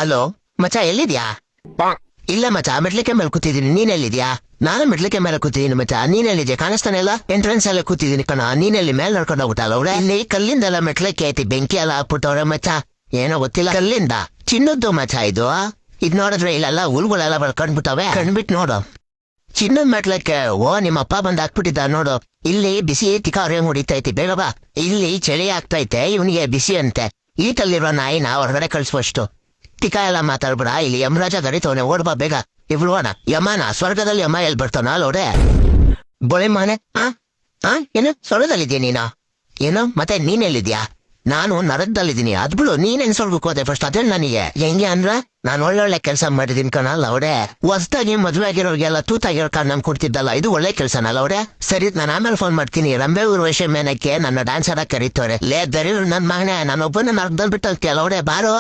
Hello ಮಚ್ಚ ಎಲ್ಲಿದ್ಯಾ? ಇಲ್ಲ ಮಚ್ಚ, ಮೆಟ್ಲಿಕೆ ಮೇಲೆ ಕೂತಿದ್ದೀನಿ. ನೀನೆಲ್ಲಿದ್ಯಾ? ನಾನು ಮೆಟ್ಲಿಕೆ ಮೇಲೆ ಕೂತಿದ್ದೀನಿ ಮಚ್ಚ. ನೀನೆಲ್ಲಿದ್ಯಾ? ಕಾಣಿಸ್ತಾನೆ ಇಲ್ಲ? ಎಂಟ್ರೆನ್ಸ್ ಅಲ್ಲೇ ಕೂತಿದ್ದೀನಿ ಕಣ. ನೀನೆಲ್ಲಿ ಮೇಲೆ ನಡ್ಕೊಂಡು ಹೋಗ್ಬಿಟ್ಟಲ್ಲ ಅವ್ರೆ? ಇಲ್ಲಿ ಕಲ್ಲಿಂದೆಲ್ಲ ಮೆಟ್ಲಕ್ಕೆ ಐತಿ, ಬೆಂಕಿ ಎಲ್ಲ ಹಾಕ್ಬಿಟ್ಟವ್ರೆ ಮಚ್ಚ. ಏನೋ ಗೊತ್ತಿಲ್ಲ. ಕಲ್ಲಿಂದ ಚಿನ್ನದ್ದು ಮಚ್ಚ ಇದು. ಇದ್ ನೋಡಿದ್ರೆ ಇಲ್ಲೆಲ್ಲ ಹುಲ್ಗಳೆಲ್ಲ ಕಣ್ಬಿಟ್ಟವೆ. ಕಣ್ಬಿಟ್ಟು ನೋಡು, ಚಿನ್ನದ ಮೆಟ್ಲಕ್ಕೆ. ಓ, ನಿಮ್ಮ ಅಪ್ಪ ಬಂದ್ ಹಾಕ್ಬಿಟ್ಟಿದ್ದ ನೋಡು. ಇಲ್ಲಿ ಬಿಸಿ ತಿಕಾರಿ ಹೊಡಿತೈತಿ, ಬೇಗ ಬಾ. ಇಲ್ಲಿ ಚಳಿ ಆಗ್ತೈತೆ, ಇವನಿಗೆ ಬಿಸಿ ಅಂತೆ. ಈಟಲ್ಲಿರೋ ನಾಯಿನ ಹೊರಗಡೆ ಕಳ್ಸುವಷ್ಟು. ಟಿಕ ಎಲ್ಲ ಮಾತಾಡ್ಬಿಡ. ಇಲ್ಲಿ ಯಮರಾಜ ಗರಿತವನೆ, ಓಡ್ಬಾ ಬೇಗ. ಇವ್ಳು ಅಣ್ಣ ಯಮನ ಸ್ವರ್ಗದಲ್ಲಿ ಯಮ ಎಲ್ಲಿ ಬರ್ತಾನ ಅಲ್ಲೋಡೆ ಬೋಳೆ ಮಾನೆ. ಏನು ಸ್ವರ್ಗದಲ್ಲಿದ್ಯಾ ನೀನು? ಏನು ಮತ್ತೆ ನೀನೆಲ್ಲಿದ್ಯಾ? ನಾನು ನರಕದಲ್ಲಿದ್ದೀನಿ. ಅದ್ಬಿಡು, ನೀನೇನ್ ಸ್ವರ್ಗಕ್ಕೆ ಹೋದೆ ಫಸ್ಟ್ ಅದೇ ನನಗೆ. ಹೆಂಗೆ ಅಂದ್ರ ನಾನು ಒಳ್ಳೊಳ್ಳೆ ಕೆಲಸ ಮಾಡಿದೀನಿ ಕಣಲ್ಲ ಅವ್ರೆ. ಹೊಸ್ದಾಗಿ ಮದ್ವೆ ಆಗಿರೋರ್ಗೆಲ್ಲ ತೂತಾಗಿರೋ ಕಾರಣ ನಮ್ ಕೊಡ್ತಿದ್ದಲ್ಲ, ಇದು ಒಳ್ಳೆ ಕೆಲ್ಸನಲ್ಲ ಅವ್ರೆ. ಸರಿ, ನಾನು ಆಮೇಲೆ ಫೋನ್ ಮಾಡ್ತೀನಿ. ರಂಬೆ ಊರ್ವಶಿ ಮೇನಕ್ಕೆ ನನ್ನ ಡ್ಯಾನ್ಸ್ ಆಡಕ್ ಕರೀತವ್ರೆ. ಲೇ ದರಿ ನನ್ ಮಗನೇ, ನಾನೊಬ್ಬನ ನರಕದಲ್ಲಿ ಬಿಟ್ಟು ಅವ್ರೆ ಬಾರೋ.